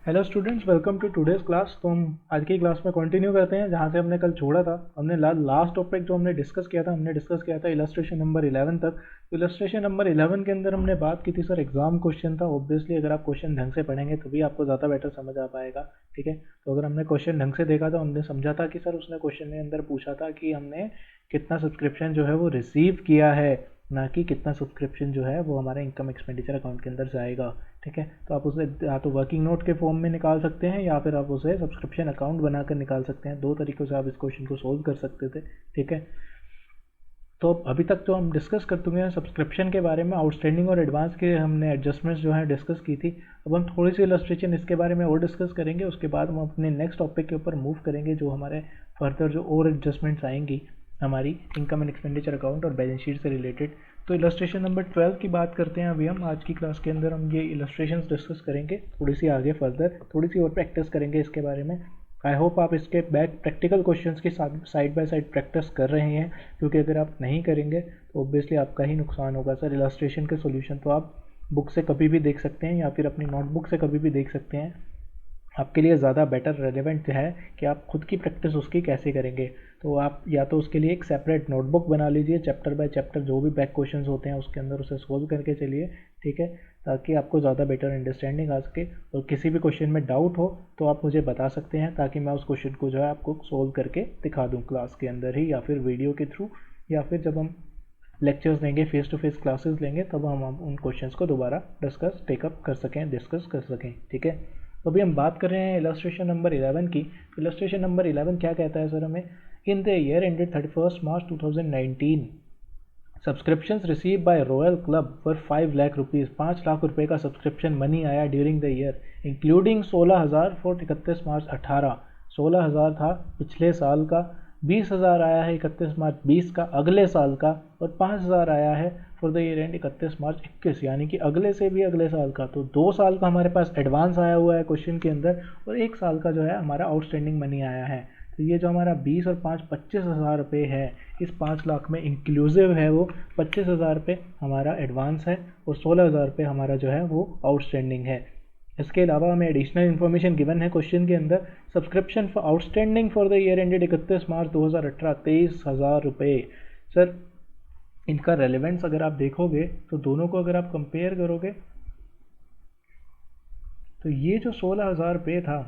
Hello students, welcome to today's class. तो हम आज की क्लास में कंटिन्यू करते हैं जहाँ से हमने कल छोड़ा था। हमने लास्ट टॉपिक जो हमने डिस्कस किया था, इलस्ट्रेशन नंबर 11 तक। तो इलस्ट्रेशन नंबर 11 के अंदर हमने बात की थी सर एग्जाम क्वेश्चन था। ऑब्वियसली अगर आप क्वेश्चन ढंग से पढ़ेंगे तभी आपको ज़्यादा बेटर समझ आ पाएगा। ठीक है, तो अगर हमने क्वेश्चन ढंग से देखा तो हमने समझा था कि सर उसने क्वेश्चन के अंदर पूछा था कि हमने कितना सब्सक्रिप्शन जो है वो रिसीव किया है, ना कि कितना सब्सक्रिप्शन जो है वो हमारे इनकम एक्सपेंडिचर अकाउंट के अंदर जाएगा। ठीक है, तो आप उसे या तो वर्किंग नोट के फॉर्म में निकाल सकते हैं या फिर आप उसे सब्सक्रिप्शन अकाउंट बनाकर निकाल सकते हैं। दो तरीक़ों से आप इस क्वेश्चन को सोल्व कर सकते थे। ठीक है, तो अभी तक तो हम डिस्कस कर चुके हैं सब्सक्रिप्शन के बारे में। आउटस्टैंडिंग और एडवांस के हमने एडजस्टमेंट्स जो है डिस्कस की थी। अब हम थोड़ी सी इलस्ट्रेशन इसके बारे में और डिस्कस करेंगे। उसके बाद हम अपने नेक्स्ट टॉपिक के ऊपर मूव करेंगे, जो हमारे फर्दर जो और एडजस्टमेंट्स आएंगी हमारी इनकम एंड एक्सपेंडिचर अकाउंट और बैलेंस शीट से रिलेटेड। तो इलस्ट्रेशन नंबर 12 की बात करते हैं। अभी हम आज की क्लास के अंदर हम ये इलस्ट्रेशंस डिस्कस करेंगे, थोड़ी सी आगे फर्दर थोड़ी सी और प्रैक्टिस करेंगे इसके बारे में। आई होप आप इसके बैक प्रैक्टिकल क्वेश्चंस की साइड बाय साइड प्रैक्टिस कर रहे हैं, क्योंकि अगर आप नहीं करेंगे तो ऑब्वियसली आपका ही नुकसान होगा सर। इलस्ट्रेशन के सॉल्यूशन तो आप बुक से कभी भी देख सकते हैं या फिर अपनी नोटबुक से कभी भी देख सकते हैं। आपके लिए ज़्यादा बेटर रेलेवेंट है कि आप खुद की प्रैक्टिस उसकी कैसे करेंगे। तो आप या तो उसके लिए एक सेपरेट नोटबुक बना लीजिए, चैप्टर बाय चैप्टर जो भी बैक क्वेश्चंस होते हैं उसके अंदर उसे सोल्व करके चलिए। ठीक है, ताकि आपको ज़्यादा बेटर अंडरस्टैंडिंग आ सके। और किसी भी क्वेश्चन में डाउट हो तो आप मुझे बता सकते हैं, ताकि मैं उस क्वेश्चन को जो है आपको सोल्व करके दिखा दूँ क्लास के अंदर ही, या फिर वीडियो के थ्रू, या फिर जब हम लेक्चर्स लेंगे, फेस टू फेस क्लासेस लेंगे, तब हम उन क्वेश्चंस को दोबारा टेकअप कर सकें, डिस्कस कर सकें। ठीक है, तो अभी हम बात कर रहे हैं इलस्ट्रेशन नंबर 11 की। इलस्ट्रेशन नंबर 11 क्या कहता है सर हमें? In the year ended 31 March 2019 subscriptions receive by royal club for 5 lakh rupees. 5 lakh रुपए का सब्सक्रिप्शन मनी आया during the year, including 16,000 for 31 मार्च 18। 16,000 था पिछले साल का, 20,000 आया है 31 मार्च 20 का अगले साल का, और 5,000 आया है फॉर द ईयर एंड 31 मार्च 21, यानी कि अगले से भी अगले साल का। तो 2 साल का हमारे पास एडवांस आया हुआ है क्वेश्चन के अंदर, और 1 साल का जो है हमारा आउटस्टैंडिंग मनी आया है। तो ये जो हमारा 20 और 5 25,000 रुपये है, इस 5 लाख में इंक्लूसिव है वो। 25,000 रुपये हमारा एडवांस है और 16,000 रुपये हमारा जो है वो आउटस्टैंडिंग है। इसके अलावा हमें एडिशनल इन्फॉर्मेशन गिवन है क्वेश्चन के अंदर। Subscription for outstanding for the year ended 31 March 2018 23,000 रुपये। सर इनका रेलेवेंस अगर आप देखोगे तो दोनों को अगर आप कंपेयर करोगे तो ये जो 16,000 रुपये था,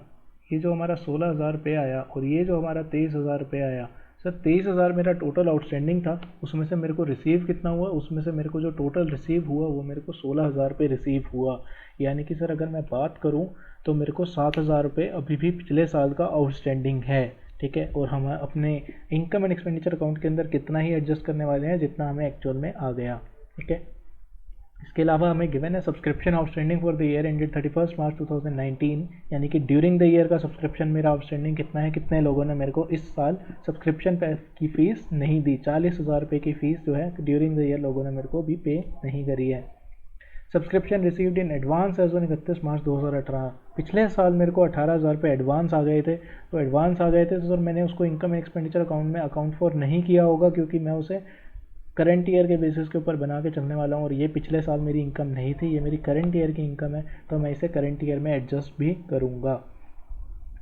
ये जो हमारा 16,000 रुपये आया, और ये जो हमारा 23,000 रुपये आया। सर 23,000 मेरा टोटल आउटस्टैंडिंग था, उसमें से मेरे को रिसीव कितना हुआ? उसमें से मेरे को जो टोटल रिसीव हुआ वो मेरे को 16,000 रुपये रिसीव हुआ। यानी कि सर अगर मैं बात करूँ तो मेरे को 7,000 रुपये अभी भी पिछले साल का आउटस्टैंडिंग है। ठीक है, और हम अपने इनकम एंड एक्सपेंडिचर अकाउंट के अंदर कितना ही एडजस्ट करने वाले हैं जितना हमें एक्चुअल में आ गया। ठीक है, इसके अलावा हमें गिवन है subscription outstanding for the year ended 31 March 2019, यानी कि ड्यूरिंग द ईयर का सब्सक्रिप्शन मेरा आउटस्टैंडिंग कितना है, कितने लोगों ने मेरे को इस साल सब्सक्रिप्शन की फ़ीस नहीं दी। 40,000 रुपये की फ़ीस जो है ड्यूरिंग द ईयर लोगों ने मेरे को भी पे नहीं करी है। Subscription received in advance as on 31 March 2018। पिछले साल मेरे को 18,000 रुपये एडवांस आ गए थे, तो एडवांस आ गए थे तो सर मैंने उसको इनकम एक्सपेंडिचर अकाउंट में अकाउंट फॉर नहीं किया होगा, क्योंकि मैं उसे करंट ईयर के बेसिस के ऊपर बना के चलने वाला हूँ, और ये पिछले साल मेरी इनकम नहीं थी, ये मेरी करंट ईयर की इनकम है, तो मैं इसे करंट ईयर में एडजस्ट भी करूँगा।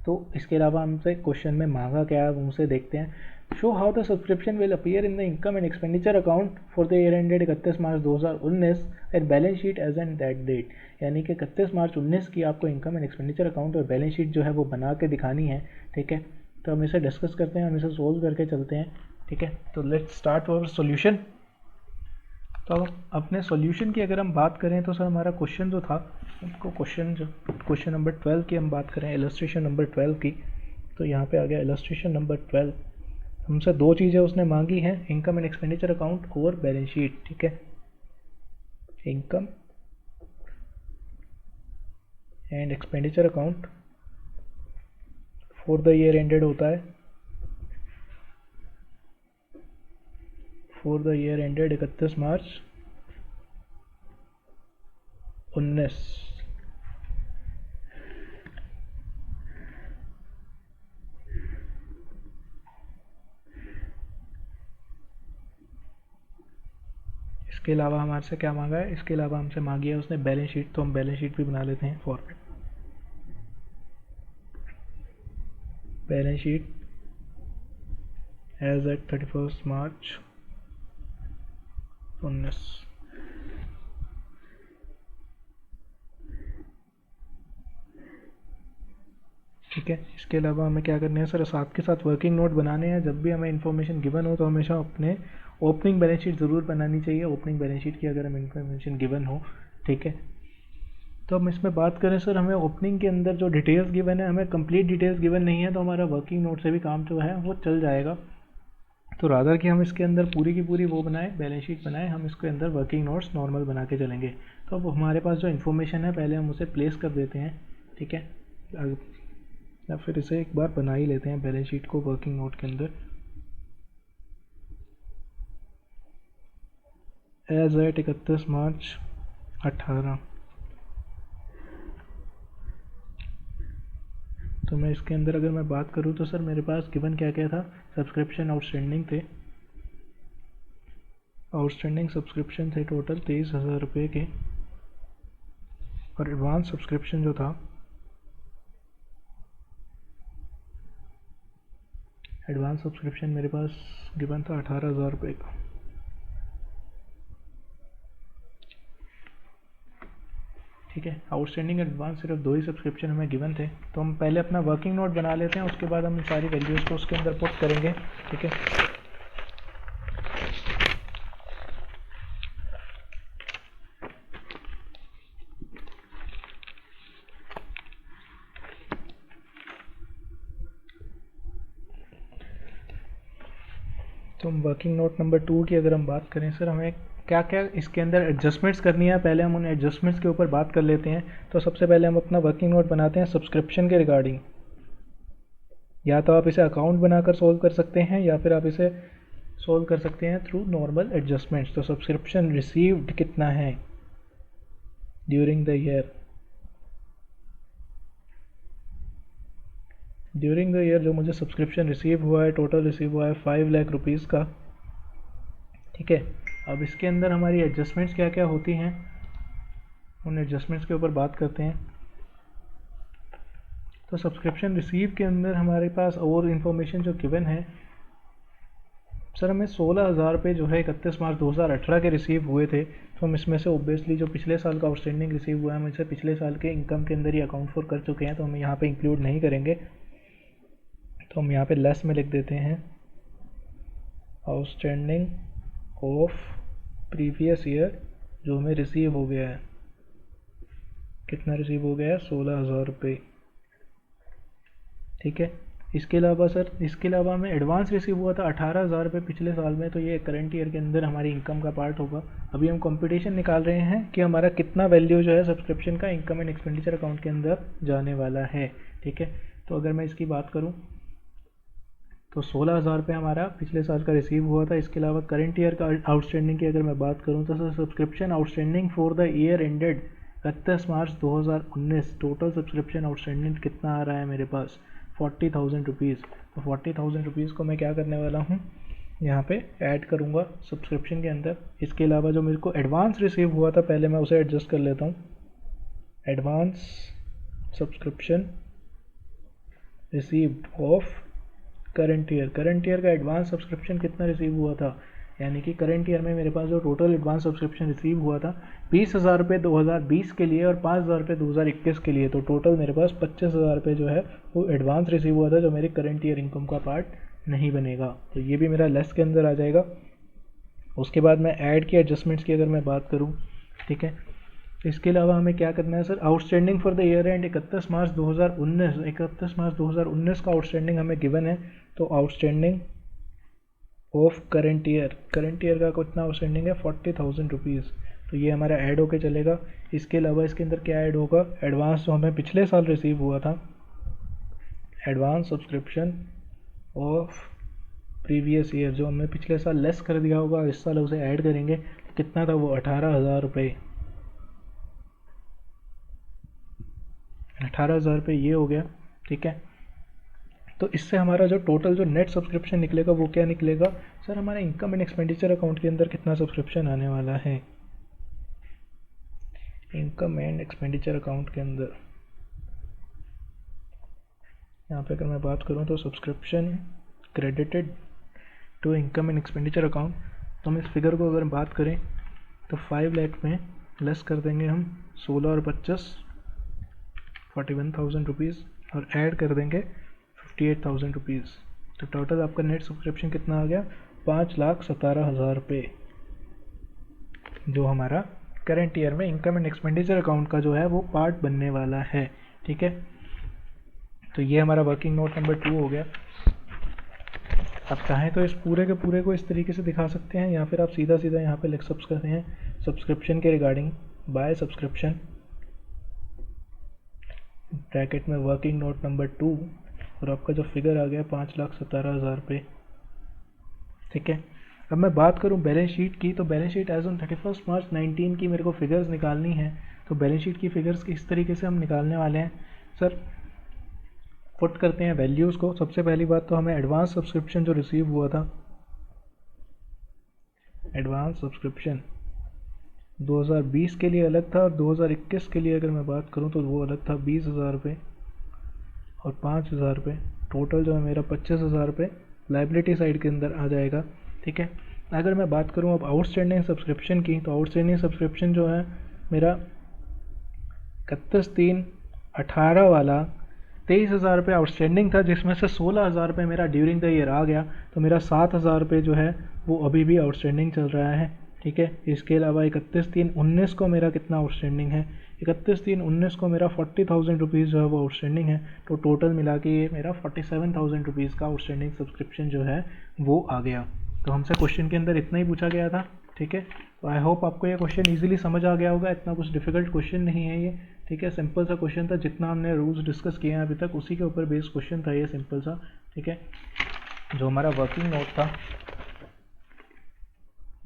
तो इसके अलावा हमसे क्वेश्चन में मांगा क्या है उनसे देखते हैं। Show how the subscription will appear in the income and expenditure account for the year ended 31 March 2019 and balance sheet as and that date. यानी कि 31 मार्च 19 की आपको इनकम एंड एक्सपेंडिचर अकाउंट और बैलेंस शीट जो है वो बना के दिखानी है। ठीक है, तो हम इसे डिस्कस करते हैं, हम इसे सोल्व करके चलते हैं। ठीक है, तो लेट्स स्टार्ट अवर सॉल्यूशन। तो अपने सॉल्यूशन की अगर हम बात करें तो सर हमारा क्वेश्चन जो था, उसको क्वेश्चन नंबर 12 की हम बात करें, इलस्ट्रेशन नंबर 12 की, तो यहाँ पे आ गया इलस्ट्रेशन नंबर 12। हमसे दो चीज़ें उसने मांगी हैं, इनकम एंड एक्सपेंडिचर अकाउंट और बैलेंस शीट। ठीक है, income and expenditure account for the year ended होता है, for the year ended 31 March 19। इसके अलावा हमारे से क्या मांगा है? इसके अलावा हमसे मांगी है उसने बैलेंस शीट, तो हम बैलेंस शीट भी बना लेते हैं format. Balance sheet as at 31 March 19। ठीक है, इसके अलावा हमें क्या करना है सर, साथ के साथ वर्किंग नोट बनाने हैं। जब भी हमें इन्फॉर्मेशन गिवन हो तो हमेशा अपने ओपनिंग बैलेंस शीट ज़रूर बनानी चाहिए, ओपनिंग बैलेंस शीट की अगर हमें इन्फॉर्मेशन गिवन हो। ठीक है, तो हम इसमें बात करें सर, हमें ओपनिंग के अंदर जो डिटेल्स गिवन है, हमें कंप्लीट डिटेल्स गिवन नहीं है, तो हमारा वर्किंग नोट से भी काम जो है वो चल जाएगा। तो रादर कि हम इसके अंदर पूरी की पूरी वो बनाएं, बैलेंस शीट बनाएं, हम इसके अंदर वर्किंग नोट्स नॉर्मल बना के चलेंगे। तो अब हमारे पास जो इन्फॉर्मेशन है पहले हम उसे प्लेस कर देते हैं। ठीक है, या फिर इसे एक बार बना ही लेते हैं बैलेंस शीट को वर्किंग नोट के अंदर। एज एट 31 मार्च 18। तो मैं इसके अंदर अगर मैं बात करूँ तो सर मेरे पास गिवन क्या क्या था, सब्सक्रिप्शन आउटस्टैंडिंग थे, आउटस्टैंडिंग सब्सक्रिप्शन थे टोटल 23,000 रुपये के, और एडवांस सब्सक्रिप्शन जो था, एडवांस सब्सक्रिप्शन मेरे पास गिवन था 18,000 रुपये का। ठीक है, आउटस्टैंडिंग एडवांस सिर्फ 2 ही सब्सक्रिप्शन हमें गिवन थे। तो हम पहले अपना वर्किंग नोट बना लेते हैं, उसके बाद हम सारी वैल्यूज़ को उसके अंदर पुट करेंगे। ठीक है, तो हम वर्किंग नोट नंबर 2 की अगर हम बात करें सर, हमें क्या क्या इसके अंदर एडजस्टमेंट्स करनी है, पहले हम उन एडजस्टमेंट्स के ऊपर बात कर लेते हैं। तो सबसे पहले हम अपना वर्किंग नोट बनाते हैं सब्सक्रिप्शन के रिगार्डिंग। या तो आप इसे अकाउंट बनाकर सोल्व कर सकते हैं, या फिर आप इसे सोल्व कर सकते हैं थ्रू नॉर्मल एडजस्टमेंट्स। तो सब्सक्रिप्शन रिसीव्ड कितना है during the year, during the year जो मुझे सब्सक्रिप्शन रिसीव हुआ है, टोटल रिसीव हुआ है 5 लाख रुपीज़ का। ठीक है, अब इसके अंदर हमारी एडजस्टमेंट्स क्या क्या होती हैं, उन एडजस्टमेंट्स के ऊपर बात करते हैं। तो सब्सक्रिप्शन रिसीव के अंदर हमारे पास और इन्फॉर्मेशन जो गिवन है सर, हमें 16,000 रुपये जो है 31 मार्च 2018 के रिसीव हुए थे। तो हम इसमें से ओब्वियसली जो पिछले साल का आउटस्टैंडिंग रिसीव हुआ है, हम इसे पिछले साल के इनकम के अंदर ही अकाउंट फॉर कर चुके हैं, तो हम यहाँ पे इंक्लूड नहीं करेंगे। तो हम यहाँ पे लेस में लिख देते हैं आउटस्टैंडिंग ऑफ प्रीवियस ईयर जो हमें रिसीव हो गया है। कितना रिसीव हो गया है, 16,000 रुपये। ठीक है, इसके अलावा सर, इसके अलावा हमें एडवांस रिसीव हुआ था 18,000 रुपये पिछले साल में, तो ये करंट ईयर के अंदर हमारी इनकम का पार्ट होगा। अभी हम कंपटीशन निकाल रहे हैं कि हमारा कितना वैल्यू जो है सब्सक्रिप्शन का इनकम एंड एक्सपेंडिचर अकाउंट के अंदर जाने वाला है। ठीक है, तो अगर मैं इसकी बात करूँ तो 16,000 रुपये हमारा पिछले साल का रिसीव हुआ था। इसके अलावा करंट ईयर का आउटस्टैंडिंग की अगर मैं बात करूँ तो sir subscription outstanding for the year ended 31 March 2019, total subscription outstanding कितना आ रहा है मेरे पास, 40,000 रुपीज़। तो 40,000 रुपीज़ को मैं क्या करने वाला हूँ, यहाँ पे ऐड करूँगा सब्सक्रिप्शन के अंदर। इसके अलावा जो मेरे को एडवांस रिसीव हुआ था, पहले मैं उसे एडजस्ट कर लेता हूँ। Advance subscription received of current year, current year का एडवांस सब्सक्रिप्शन कितना रिसीव हुआ था, यानी कि करंट ईयर में मेरे पास जो टोटल एडवांस सब्सक्रिप्शन रिसीव हुआ था 20,000 रुपये 2020 के लिए और 5,000 रुपये 2021 के लिए, तो टोटल मेरे पास 25,000 रुपये जो है वो एडवांस रिसीव हुआ था, जो मेरे करंट ईयर इनकम का पार्ट नहीं बनेगा। तो ये भी मेरा लेस के अंदर आ जाएगा। उसके बाद मैं ऐड की एडजस्टमेंट्स की अगर मैं बात करूँ, ठीक है, इसके अलावा हमें क्या करना है sir, outstanding for the year and 31 March 2019 का आउटस्टैंडिंग हमें गिवन है। तो outstanding of current year, current year का कितना आउटस्टैंडिंग है, 40,000 रुपीज़। तो ये हमारा ऐड होके चलेगा। इसके अलावा इसके अंदर क्या ऐड होगा, एडवांस जो हमें पिछले साल रिसीव हुआ था, advance subscription of previous year जो हमें पिछले साल लेस कर दिया होगा, इस साल उसे ऐड करेंगे। कितना था वो, 18,000 रुपये। 18,000 रुपये ये हो गया। ठीक है, तो इससे हमारा जो टोटल जो नेट सब्सक्रिप्शन निकलेगा वो क्या निकलेगा सर, हमारा इनकम एंड एक्सपेंडिचर अकाउंट के अंदर कितना सब्सक्रिप्शन आने वाला है। इनकम एंड एक्सपेंडिचर अकाउंट के अंदर यहाँ पे अगर मैं बात करूँ तो subscription credited to income and expenditure account, तो हम इस फिगर को अगर बात करें तो 5 लाख में लेस कर देंगे हम 16 और 25 41,000 रुपीज़ और ऐड कर देंगे 58,000 रुपीज़। तो टोटल आपका नेट सब्सक्रिप्शन कितना आ गया? 5,17,000 रुपये, जो हमारा करंट ईयर में इनकम एंड एक्सपेंडिचर अकाउंट का जो है वो पार्ट बनने वाला है। ठीक है, तो ये हमारा वर्किंग नोट नंबर 2 हो गया। आप चाहें तो इस पूरे के पूरे को इस तरीके से दिखा सकते हैं, या फिर आप सीधा सीधा यहाँ पे लिख सकते हैं सब्सक्रिप्शन के रिगार्डिंग बाय सब्सक्रिप्शन ब्रैकेट में वर्किंग नोट नंबर 2, और आपका जो फिगर आ गया 5,17,000 रुपये। ठीक है, अब मैं बात करूं बैलेंस शीट की, तो balance sheet as on 31 March 19 की मेरे को फिगर्स निकालनी है। तो बैलेंस शीट की फिगर्स किस तरीके से हम निकालने वाले हैं सर? पुट करते हैं वैल्यूज़ को। सबसे पहली बात तो हमें एडवांस सब्सक्रिप्शन जो रिसीव हुआ था, एडवांस सब्सक्रिप्शन 2020 के लिए अलग था और 2021 के लिए अगर मैं बात करूं तो वो अलग था 20,000 रुपये और 5,000 रुपये। टोटल जो है मेरा 25,000 रुपये लाइबिलिटी साइड के अंदर आ जाएगा। ठीक है, अगर मैं बात करूं अब आउटस्टैंडिंग सब्सक्रिप्शन की, तो आउटस्टैंडिंग सब्सक्रिप्शन जो है मेरा 31/3/18 वाला 23,000 रुपये आउटस्टैंडिंग था, जिसमें से 16,000 रुपये मेरा ड्यूरिंग द ईयर आ गया। तो मेरा 7,000 रुपये जो है वो अभी भी आउटस्टैंडिंग चल रहा है। ठीक है, इसके अलावा 31/3/19 को मेरा कितना आउटस्टैंडिंग है? 31/3/19 को मेरा 40,000 रुपीज़ जो है वो आउटस्टैंडिंग है। तो टोटल मिला के ये मेरा 47,000 रुपीज़ का आउटस्टैंडिंग सब्सक्रिप्शन जो है वो आ गया। तो हमसे क्वेश्चन के अंदर इतना ही पूछा गया था। ठीक है, तो आई होप आपको ये क्वेश्चन ईजिली समझ आ गया होगा, इतना कुछ डिफिकल्ट क्वेश्चन नहीं है ये। ठीक है, सिंपल सा क्वेश्चन था, जितना हमने रूल्स डिस्कस किए हैं अभी तक उसी के ऊपर बेस्ड क्वेश्चन था ये, सिंपल सा। ठीक है, जो हमारा वर्किंग नोट था,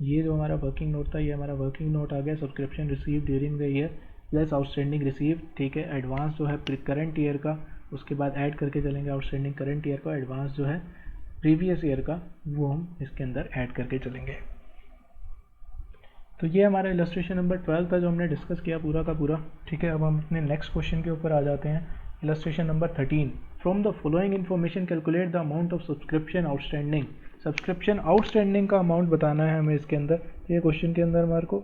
ये जो हमारा वर्किंग नोट था, ये हमारा वर्किंग नोट आ गया subscription receive during the year plus outstanding receive. ठीक है, एडवांस जो है करंट ईयर का, उसके बाद ऐड करके चलेंगे आउटस्टैंडिंग करंट ईयर का, एडवांस जो है प्रीवियस ईयर का, वो हम इसके अंदर ऐड करके चलेंगे। तो ये हमारा इलस्ट्रेशन नंबर 12 था जो हमने डिस्कस किया पूरा का पूरा। ठीक है, अब हम अपने नेक्स्ट क्वेश्चन के ऊपर आ जाते हैं। Illustration number 13, from the following information calculate the amount of subscription outstanding. Subscription outstanding का अमाउंट बताना है हमें इसके अंदर। तो ये क्वेश्चन के अंदर हमारे को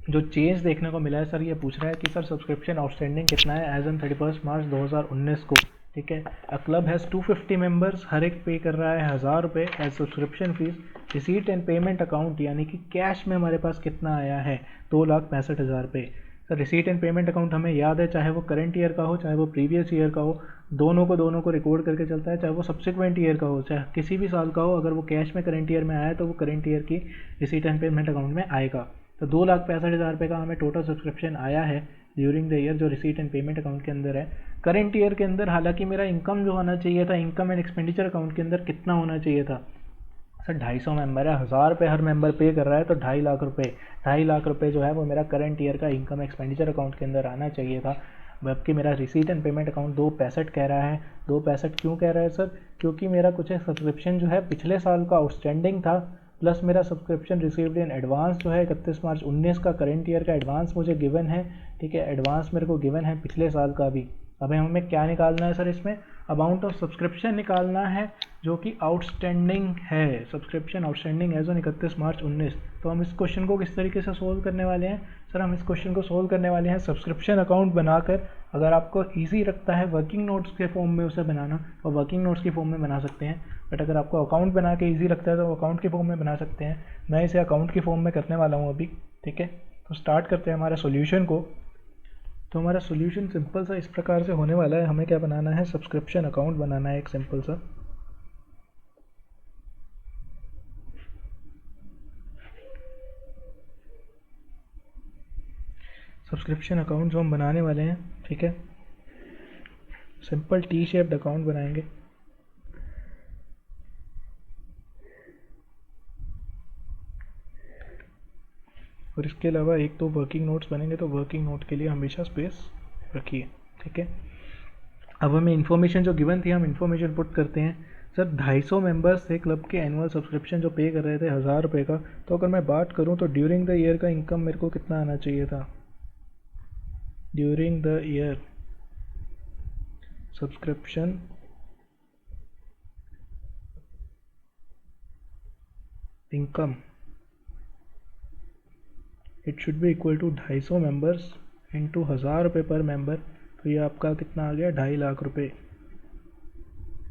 जो चेंज देखने को मिला है सर, ये पूछ रहा है कि सर सब्सक्रिप्शन आउटस्टैंडिंग कितना है एज ऑन 31 मार्च 2019 को। ठीक है, अ क्लब हैज़ 250 मेंबर्स, हर एक पे कर रहा है 1,000 रुपये as subscription fee. Receipt and payment account यानी कि कैश में हमारे पास कितना आया है? 2,65,000 रुपये। Sir receipt and payment account हमें याद है, चाहे वो करंट ईयर का हो चाहे वो प्रीवियस ईयर का हो, दोनों को रिकॉर्ड करके चलता है, चाहे वो सब्सिक्वेंट ईयर का हो चाहे किसी भी साल का हो। अगर वो कैश में करंट ईयर में आया तो वो करंट ईयर की रिसीट एंड पेमेंट अकाउंट में आएगा। तो 2,65,000 रुपये का हमें टोटल सब्सक्रिप्शन आया है ड्यूरिंग द ईयर, जो रिसीट एंड पेमेंट अकाउंट के अंदर है। करंट ईयर के अंदर हालांकि मेरा इनकम जो होना चाहिए था, इनकम एंड एक्सपेंडिचर अकाउंट के अंदर कितना होना चाहिए था सर? 250 मेंबर है, 1,000 रुपये हर मेंबर पे कर रहा है, तो 2.5 लाख रुपये, 2.5 लाख रुपये जो है वो मेरा करंट ईयर का इनकम एक्सपेंडिचर अकाउंट के अंदर आना चाहिए था। जबकि मेरा रिसीट एंड पेमेंट अकाउंट 265 कह रहा है। 265 क्यों कह रहा है सर? क्योंकि मेरा कुछ सब्सक्रिप्शन जो है पिछले साल का आउटस्टैंडिंग था, प्लस मेरा सब्सक्रिप्शन रिसीव्ड इन एडवांस जो है 31 मार्च 19 का करंट ईयर का एडवांस मुझे गिवन है। ठीक है, एडवांस मेरे को गिवन है पिछले साल का भी। अब हमें क्या निकालना है सर? इसमें अमाउंट ऑफ सब्सक्रिप्शन निकालना है जो कि आउटस्टैंडिंग है, subscription outstanding as on 31 March 19। तो हम इस क्वेश्चन को किस तरीके से सोल्व करने वाले हैं सर? हम इस क्वेश्चन को सोल्व करने वाले हैं सब्सक्रिप्शन अकाउंट बनाकर। अगर आपको ईजी लगता है वर्किंग नोट्स के फॉर्म में उसे बनाना, तो वर्किंग नोट्स की फॉर्म में बना सकते हैं, बट अगर आपको अकाउंट बना के ईजी लगता है तो अकाउंट की फॉर्म में बना सकते हैं। मैं इसे अकाउंट की फॉर्म में करने वाला हूँ अभी। ठीक है, तो स्टार्ट करते हैं हमारे सॉल्यूशन को। तो हमारा सॉल्यूशन सिंपल सा इस प्रकार से होने वाला है। हमें क्या बनाना है? सब्सक्रिप्शन अकाउंट बनाना है एक सिंपल सा। सब्सक्रिप्शन अकाउंट जो हम बनाने वाले हैं, ठीक है, सिंपल टी शेप्ड अकाउंट बनाएंगे। और इसके अलावा एक तो वर्किंग नोट्स बनेंगे, तो वर्किंग नोट के लिए हमेशा स्पेस रखिए। ठीक है, अब हमें इन्फॉर्मेशन जो गिवन थी हम इन्फॉर्मेशन पुट करते हैं। सर 250 मेंबर्स थे क्लब के, एनुअल सब्सक्रिप्शन जो पे कर रहे थे 1,000 रुपये का। तो अगर मैं बात करूं तो ड्यूरिंग द ईयर का इनकम मेरे को कितना आना चाहिए था? During the year subscription income it should be equal to 250 members into 1000 रुपये पर मेंबर। तो ये आपका कितना आ गया, 2.5 लाख रुपये।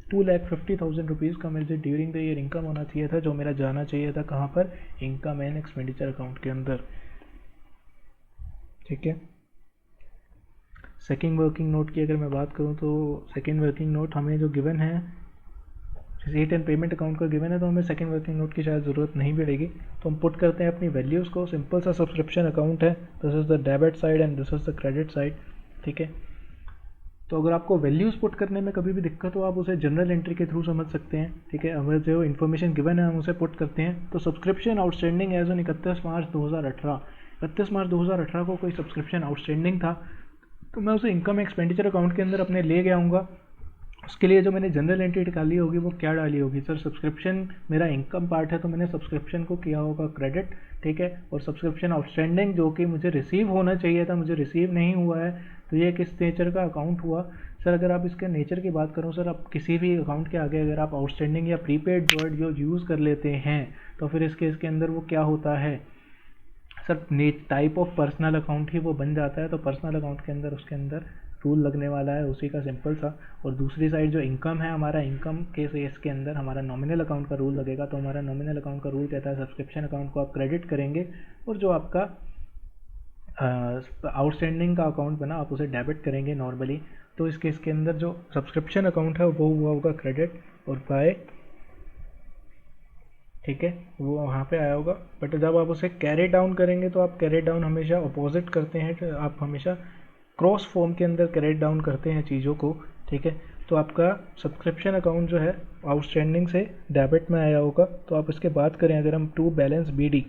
2,50,000 रुपीज़ का मुझे ड्यूरिंग द ईयर इनकम होना चाहिए था, जो मेरा जाना चाहिए था कहाँ पर, इनकम एंड एक्सपेंडिचर अकाउंट के अंदर। ठीक है। सेकंड वर्किंग नोट की अगर मैं बात करूँ तो सेकंड वर्किंग नोट हमें जो गिवन है, रिसीट एंड पेमेंट अकाउंट का गिवन है, तो हमें सेकंड वर्किंग नोट की शायद ज़रूरत नहीं पड़ेगी। तो हम पुट करते हैं अपनी वैल्यूज़ को। सिंपल सा सब्सक्रिप्शन अकाउंट है, this is the debit side and this is the credit side. ठीक है। तो अगर आपको वैल्यूज़ पुट करने में कभी भी दिक्कत हो, आप उसे जनरल एंट्री के थ्रू समझ सकते हैं। ठीक है। हमें जो इन्फॉर्मेशन गिवन है हम उसे पुट करते हैं। तो subscription outstanding as on 31 March 2018, 31 March 2018 को कोई सब्सक्रिप्शन आउटस्टैंडिंग था, तो मैं उसे इनकम एक्सपेंडिचर अकाउंट के अंदर अपने ले गया आऊँगा। उसके लिए जो मैंने जनरल एंट्री डाली होगी वो क्या डाली होगी, सर सब्सक्रिप्शन मेरा इनकम पार्ट है, तो मैंने सब्सक्रिप्शन को किया होगा क्रेडिट। ठीक है। और सब्सक्रिप्शन आउटस्टैंडिंग जो कि मुझे रिसीव होना चाहिए था, मुझे रिसीव नहीं हुआ है, तो ये किस नेचर का अकाउंट हुआ। सर अगर आप इसके नेचर की बात करूँ, सर आप किसी भी अकाउंट के आगे अगर आप आउटस्टैंडिंग या प्रीपेड वर्ड जो यूज़ कर लेते हैं, तो फिर इस केस के अंदर वो क्या होता है, sir type of personal account ही वो बन जाता है। तो पर्सनल अकाउंट के अंदर उसके अंदर रूल लगने वाला है उसी का, सिंपल सा। और दूसरी साइड जो इनकम है हमारा, इनकम के केस के अंदर हमारा नॉमिनल अकाउंट का रूल लगेगा। तो हमारा नॉमिनल अकाउंट का रूल कहता है सब्सक्रिप्शन अकाउंट को आप क्रेडिट करेंगे, और जो आपका आउटस्टैंडिंग का अकाउंट बना आप उसे डेबिट करेंगे नॉर्मली। तो इस केस के अंदर जो सब्सक्रिप्शन अकाउंट है वो हुआ होगा क्रेडिट, और बाय, ठीक है, वो वहाँ पे आया होगा। बट जब आप उसे कैरी डाउन करेंगे तो आप कैरी डाउन हमेशा अपोजिट करते हैं, तो आप हमेशा क्रॉस फॉर्म के अंदर कैरी डाउन करते हैं चीज़ों को। ठीक है। तो आपका सब्सक्रिप्शन अकाउंट जो है आउटस्टैंडिंग से डेबिट में आया होगा। तो आप इसके बात करें अगर हम टू बैलेंस BD,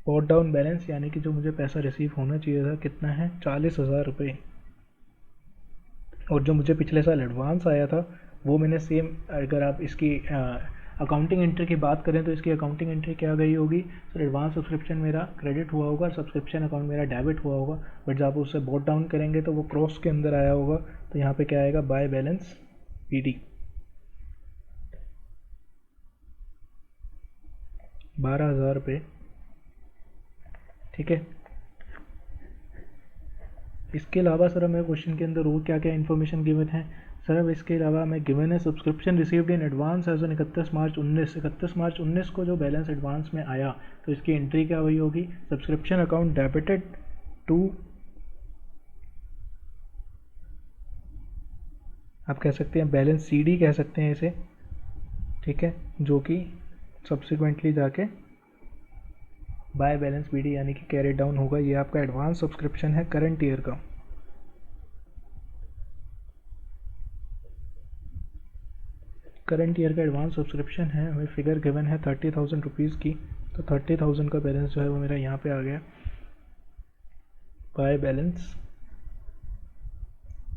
पोट डाउन बैलेंस, यानी कि जो मुझे पैसा रिसीव होना चाहिए था कितना है, 40,000 रुपये। और जो मुझे पिछले साल एडवांस आया था वो मैंने सेम, अगर आप इसकी अकाउंटिंग एंट्री की बात करें तो इसकी अकाउंटिंग एंट्री क्या गई होगी, सर एडवांस सब्सक्रिप्शन मेरा क्रेडिट हुआ होगा, सब्सक्रिप्शन अकाउंट मेरा डेबिट हुआ होगा। बट जब आप उससे बोट डाउन करेंगे तो वो क्रॉस के अंदर आया होगा। तो यहाँ पे क्या आएगा, बाय बैलेंस BD, 12,000 रुपये। ठीक है। इसके अलावा सर हमें क्वेश्चन के अंदर और क्या क्या इन्फॉर्मेशन गिवन है, सर अब इसके अलावा हमें गिवन है subscription received in advance as on 31 March 19, 31 March 19 को जो बैलेंस एडवांस में आया, तो इसकी एंट्री क्या हुई होगी, सब्सक्रिप्शन अकाउंट डेबिटेड टू, आप कह सकते हैं बैलेंस CD कह सकते हैं इसे। ठीक है। जो कि सब्सिक्वेंटली जाके बाय बैलेंस BD यानी कि कैरी डाउन होगा। ये आपका एडवांस सब्सक्रिप्शन है करंट ईयर का। करंट ईयर का एडवांस सब्सक्रिप्शन है, हमें फिगर गिवन है 30,000 रुपीज़ की। तो 30,000 का बैलेंस जो है वो मेरा यहाँ पे आ गया, बाय बैलेंस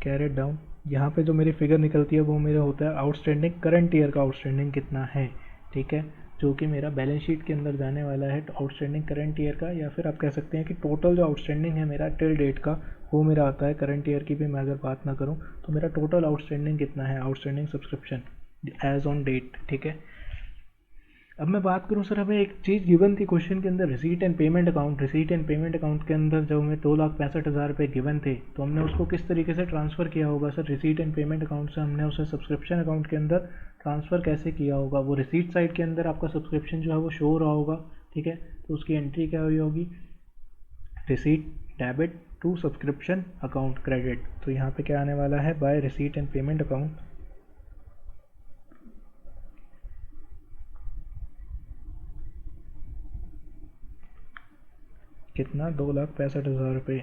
कैरेड डाउन। यहाँ पे जो मेरी फिगर निकलती है वो मेरा होता है आउटस्टैंडिंग, करंट ईयर का आउटस्टैंडिंग कितना है। ठीक है। जो कि मेरा बैलेंस शीट के अंदर जाने वाला है आउटस्टैंडिंग करंट ईयर का, या फिर आप कह सकते हैं कि टोटल जो आउटस्टैंडिंग है मेरा टिल डेट का वो मेरा आता है। करंट ईयर की भी मैं अगर बात ना करूँ तो मेरा टोटल आउटस्टैंडिंग कितना है, outstanding subscription as on date. ठीक है। अब मैं बात करूं सर, हमें एक चीज़ गिवन थी क्वेश्चन के अंदर, receipt and payment account. Receipt and payment account के अंदर जब हमें 2,65,000 रुपये गिवन थे तो हमने उसको किस तरीके से ट्रांसफ़र किया होगा, sir receipt and payment account से हमने उसे सब्सक्रिप्शन अकाउंट के अंदर ट्रांसफ़र कैसे किया होगा। वो रिसीट साइड के अंदर आपका सब्सक्रिप्शन जो है वो शो हो रहा होगा। ठीक है। तो उसकी एंट्री क्या हुई होगी, receipt debit to subscription account credit. तो यहाँ पे क्या आने वाला है, by receipt and payment account, कितना, 2,65,000 रुपये।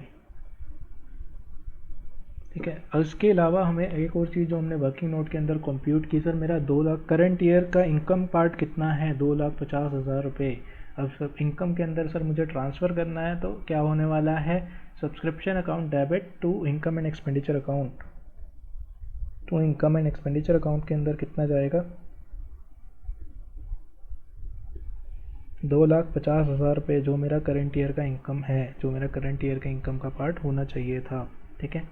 ठीक है। और इसके अलावा हमें एक और चीज़ जो हमने वर्किंग नोट के अंदर कंप्यूट की, सर मेरा 2 लाख करंट ईयर का इनकम पार्ट कितना है, 2,50,000 रुपये। अब सब इनकम के अंदर सर मुझे ट्रांसफ़र करना है, तो क्या होने वाला है, subscription account debit to income and expenditure account. तो इनकम एंड एक्सपेंडिचर अकाउंट के अंदर कितना जाएगा, 2,50,000 रुपये, जो मेरा करंट ईयर का इनकम है, जो मेरा करंट ईयर का इनकम का पार्ट होना चाहिए था। ठीक है।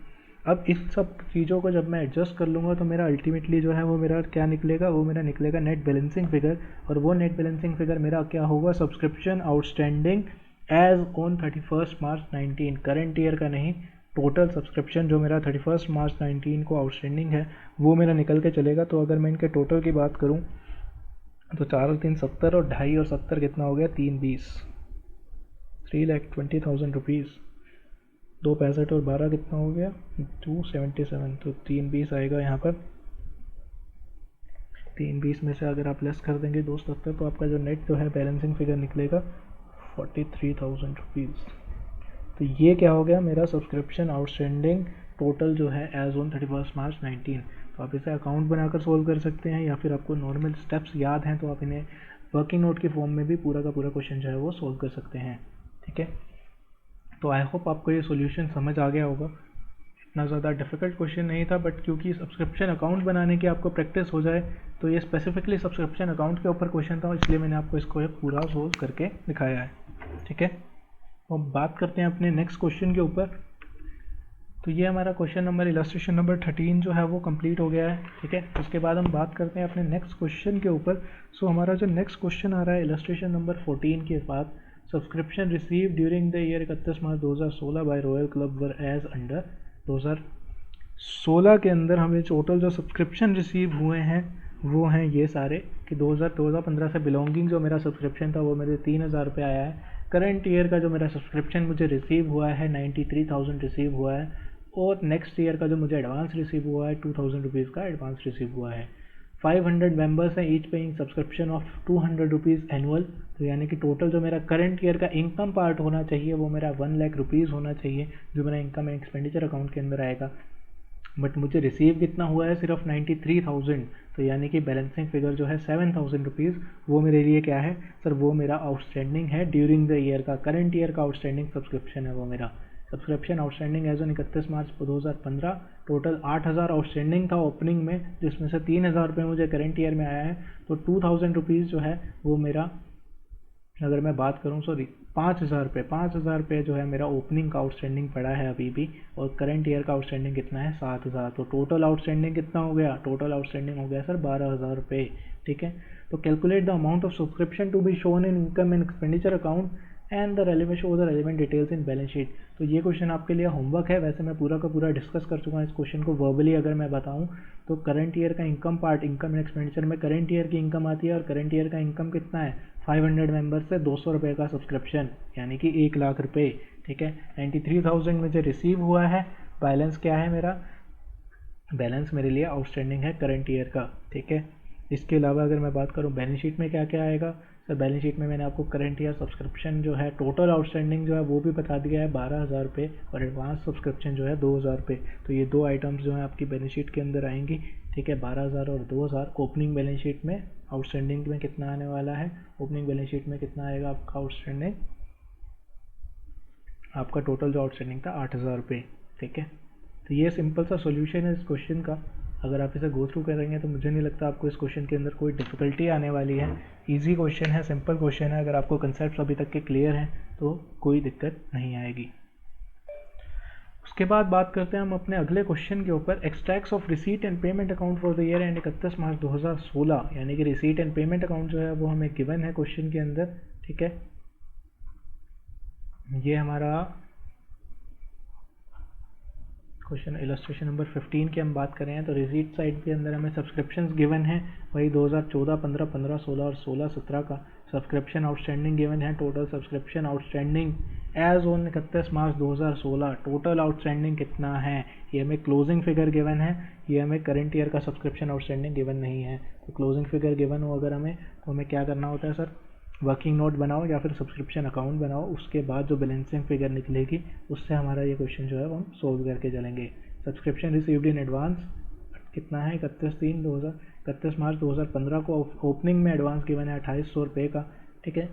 अब इस सब चीज़ों को जब मैं एडजस्ट कर लूँगा तो मेरा अल्टीमेटली जो है वो मेरा क्या निकलेगा, वो मेरा निकलेगा नेट बैलेंसिंग फिगर। और वो नेट बैलेंसिंग फिगर मेरा क्या होगा, subscription outstanding as on 31 March 19, current year का नहीं, टोटल सब्सक्रिप्शन जो मेरा 31 मार्च 19 को आउटस्टैंडिंग है वो मेरा निकल के चलेगा। तो अगर मैं इनके टोटल की बात करूँ तो 4 और 3 70 और 2.5 और 70 कितना हो गया, 320, 3,20,000 रुपीज़। 265 और 12 कितना हो गया, 277, तो 320 आएगा यहाँ पर। 320 में से अगर आप लेस कर देंगे 270 तो आपका जो नेट जो है बैलेंसिंग फिगर निकलेगा 43,000 रुपीज़। तो ये क्या हो गया, मेरा सब्सक्रिप्शन आउटस्टैंडिंग टोटल जो है एज ऑन 31 मार्च 19। तो आप इसे अकाउंट बनाकर सोल्व कर सकते हैं, या फिर आपको नॉर्मल स्टेप्स याद हैं तो आप इन्हें वर्किंग नोट के फॉर्म में भी पूरा का पूरा क्वेश्चन जो है वो सोल्व कर सकते हैं। ठीक है, तो आई होप आपको ये सॉल्यूशन समझ आ गया होगा। इतना ज़्यादा डिफिकल्ट क्वेश्चन नहीं था, बट क्योंकि सब्सक्रिप्शन अकाउंट बनाने की आपको प्रैक्टिस हो जाए तो ये स्पेसिफिकली सब्सक्रिप्शन अकाउंट के ऊपर क्वेश्चन था, इसलिए मैंने आपको इसको पूरा सोल्व करके दिखाया है। ठीक है, तो अब बात करते हैं अपने नेक्स्ट क्वेश्चन के ऊपर। तो ये हमारा क्वेश्चन नंबर इलस्ट्रेशन नंबर 13 जो है वो कंप्लीट हो गया है। ठीक है, उसके बाद हम बात करते हैं अपने नेक्स्ट क्वेश्चन के ऊपर। सो हमारा जो नेक्स्ट क्वेश्चन आ रहा है इलस्ट्रेशन नंबर 14 के बाद, subscription receive during the year 31 March 2016 by royal club were as under. 2016 के अंदर हमें टोटल जो सब्सक्रिप्शन रिसीव हुए हैं वो हैं ये सारे, कि 2015 से बिलोंगिंग जो मेरा सब्सक्रिप्शन था वो मेरे 3,000 रुपये आया है। करंट ईयर का जो मेरा सब्सक्रिप्शन मुझे रिसीव हुआ है 93,000 रिसीव हुआ है, और नेक्स्ट ईयर का जो मुझे एडवांस रिसीव हुआ है 2,000 रुपीज़ का एडवांस रिसीव हुआ है। 500 मेंबर्स हैं, each paying subscription of 200 rupees annual. तो यानी कि टोटल जो मेरा करंट ईयर का इनकम पार्ट होना चाहिए वो मेरा 1 लाख रुपीज़ होना चाहिए, जो मेरा इनकम एंड एक्सपेंडिचर अकाउंट के अंदर आएगा। बट मुझे रिसीव कितना हुआ है, सिर्फ 93,000। तो यानी कि बैलेंसिंग फिगर जो है 7,000 रुपीज़, वो मेरे लिए क्या है सर, वो मेरा आउटस्टैंडिंग है ड्यूरिंग द ईयर का, करंट ईयर का आउटस्टैंडिंग सब्सक्रिप्शन है वो मेरा। Subscription outstanding as on 31 March 2015, total 8,000 outstanding था ओपनिंग में, जिसमें से 3,000 रुपये मुझे करंट ईयर में आया है। तो 2,000 रुपीज़ जो है वो मेरा, अगर मैं बात करूं सॉरी 5,000 रुपये जो है मेरा ओपनिंग का आउटस्टैंडिंग पड़ा है अभी भी, और करंट ईयर का आउटस्टैंडिंग कितना है 7,000। तो टोटल आउटस्टैंडिंग कितना हो गया, टोटल आउटस्टैंडिंग हो गया सर 12,000 रुपये। ठीक है, तो calculate the amount of subscription to be shown in income and expenditure account and the relevant show the relevant details in balance sheet. तो ये क्वेश्चन आपके लिए होमवर्क है। वैसे मैं पूरा का पूरा डिस्कस कर चुका हूँ इस क्वेश्चन को वर्बली। अगर मैं बताऊँ तो करंट ईयर का income part, income and expenditure में करंट ईयर की इनकम आती है, और करंट ईयर का इनकम कितना है 500 मेंबर्स से 200 रुपये का सब्सक्रिप्शन, यानी कि 1 लाख रुपये। ठीक है, 93,000 मुझे रिसीव हुआ है। बैलेंस क्या है मेरा, बैलेंस मेरे लिए आउटस्टैंडिंग है करंट ईयर का। ठीक है, इसके अलावा अगर मैं बात करूं बैलेंस शीट में क्या क्या आएगा, सर बैलेंस शीट में मैंने आपको करंट ईयर सब्सक्रिप्शन जो है टोटल आउटस्टैंडिंग जो है वो भी बता दिया है 12,000 रुपये, और एडवांस सब्सक्रिप्शन जो है 2,000 रुपये। तो ये दो आइटम्स जो है आपकी बैलेंस शीट के अंदर आएंगी। ठीक है, 12,000 और 2,000। ओपनिंग बैलेंस शीट में आउटस्टैंडिंग में कितना आने वाला है, ओपनिंग बैलेंस शीट में कितना आएगा आपका आउटस्टैंडिंग, आपका टोटल जो आउटस्टैंडिंग था 8,000 रुपये। ठीक है, तो ये सिंपल सा सॉल्यूशन है इस क्वेश्चन का। अगर आप इसे गो थ्रू करेंगे तो मुझे नहीं लगता आपको इस क्वेश्चन के अंदर कोई डिफिकल्टी आने वाली है। इजी क्वेश्चन है, सिंपल क्वेश्चन है। अगर आपको कंसेप्ट अभी तक के क्लियर हैं तो कोई दिक्कत नहीं आएगी। उसके बाद बात करते हैं हम अपने अगले क्वेश्चन के ऊपर, extracts of receipt and payment account for the year and 31 March 2016। यानी कि रिसीट एंड पेमेंट अकाउंट जो है वो हमें गिवन है क्वेश्चन के अंदर। ठीक है, ये हमारा क्वेश्चन इलस्ट्रेशन नंबर 15 की हम बात कर रहे हैं। तो रिसीट साइड के अंदर हमें सब्सक्रिप्शंस गिवन है, वही 2014, 15, 15, 16 और 16, 17 का सब्सक्रिप्शन आउटस्टैंडिंग गिवन है। Total subscription outstanding as on 31 March 2016, total outstanding कितना है, ये हमें क्लोजिंग फिगर गिवन है, ये हमें करंट ईयर का सब्सक्रिप्शन आउटस्टैंडिंग गिवन नहीं है। तो क्लोजिंग फिगर गिवन हो अगर हमें, तो हमें क्या करना होता है सर, वर्किंग नोट बनाओ या फिर सब्सक्रिप्शन अकाउंट बनाओ, उसके बाद जो बैलेंसिंग फिगर निकलेगी उससे हमारा ये क्वेश्चन जो है वो हम सोल्व करके चलेंगे। सब्सक्रिप्शन रिसीव्ड इन एडवांस कितना है, 31 मार्च 2015 को ओपनिंग में एडवांस गिवन है 2800 रुपये का। ठीक है,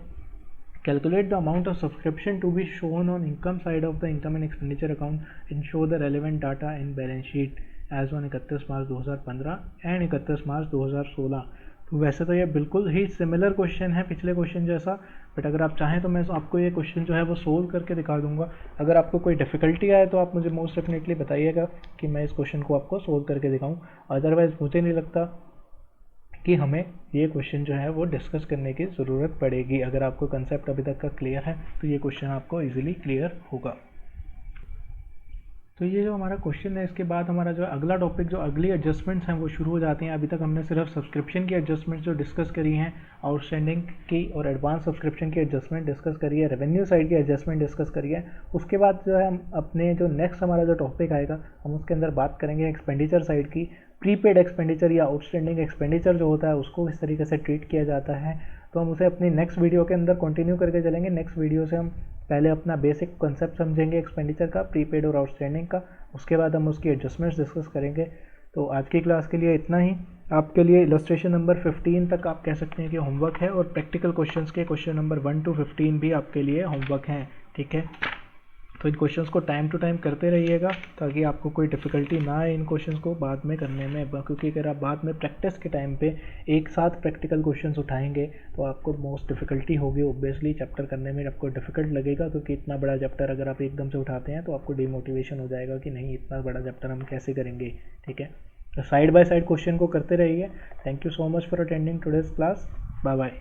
calculate the amount of subscription to be shown on income side of the income and expenditure account and show the relevant data in balance sheet as on 31 March 2015 and 31 March 2016। तो वैसे तो ये बिल्कुल ही सिमिलर क्वेश्चन है पिछले question जैसा, but अगर आप चाहें तो मैं आपको ये क्वेश्चन जो है वो सोल्व करके दिखा दूंगा। अगर आपको कोई डिफ़िकल्टी आए तो आप मुझे मोस्ट डेफिनेटली बताइएगा कि मैं इस क्वेश्चन को आपको सोल्व करके दिखाऊं। अदरवाइज़ मुझे नहीं लगता कि हमें ये क्वेश्चन जो है वो डिस्कस करने की ज़रूरत पड़ेगी। अगर आपको कंसेप्ट अभी तक का क्लियर है तो ये क्वेश्चन आपको ईजिली क्लियर होगा। तो ये जो हमारा क्वेश्चन है, इसके बाद हमारा जो अगला टॉपिक, जो अगली एडजस्टमेंट्स हैं वो शुरू हो जाती हैं। अभी तक हमने सिर्फ सब्सक्रिप्शन की एडजस्टमेंट्स जो डिस्कस करी हैं, आउटस्टैंडिंग की और एडवांस सब्सक्रिप्शन की एडजस्टमेंट डिस्कस करी है, रेवेन्यू साइड की एडजस्टमेंट डिस्कस करी है। उसके बाद जो है हम अपने जो नेक्स्ट हमारा जो टॉपिक आएगा हम उसके अंदर बात करेंगे एक्सपेंडिचर साइड की। प्रीपेड एक्सपेंडिचर या आउटस्टैंडिंग एक्सपेंडिचर जो होता है उसको किस तरीके से ट्रीट किया जाता है, तो हम उसे अपनी नेक्स्ट वीडियो के अंदर कंटिन्यू करके चलेंगे। नेक्स्ट वीडियो से हम पहले अपना बेसिक कंसेप्ट समझेंगे एक्सपेंडिचर का, प्रीपेड और आउटस्टैंडिंग का, उसके बाद हम उसकी एडजस्टमेंट्स डिस्कस करेंगे। तो आज की क्लास के लिए इतना ही। आपके लिए इलस्ट्रेशन नंबर 15 तक आप कह सकते हैं कि होमवर्क है, और प्रैक्टिकल क्वेश्चंस के क्वेश्चन नंबर 1 to 15 भी आपके लिए होमवर्क हैं, ठीक है। तो इन क्वेश्चंस को टाइम टू टाइम करते रहिएगा ताकि आपको कोई डिफ़िकल्टी ना आए इन क्वेश्चंस को बाद में करने में, क्योंकि अगर आप बाद में प्रैक्टिस के टाइम पे एक साथ प्रैक्टिकल क्वेश्चंस उठाएंगे तो आपको मोस्ट डिफ़िकल्टी होगी ऑब्वियसली चैप्टर करने में, आपको डिफ़िकल्ट लगेगा, क्योंकि इतना बड़ा चैप्टर अगर आप एकदम से उठाते हैं तो आपको डिमोटिवेशन हो जाएगा कि नहीं इतना बड़ा चैप्टर हम कैसे करेंगे, ठीक है। तो साइड बाय साइड क्वेश्चन को करते रहिए। Thank you so much for attending today's class. Bye bye.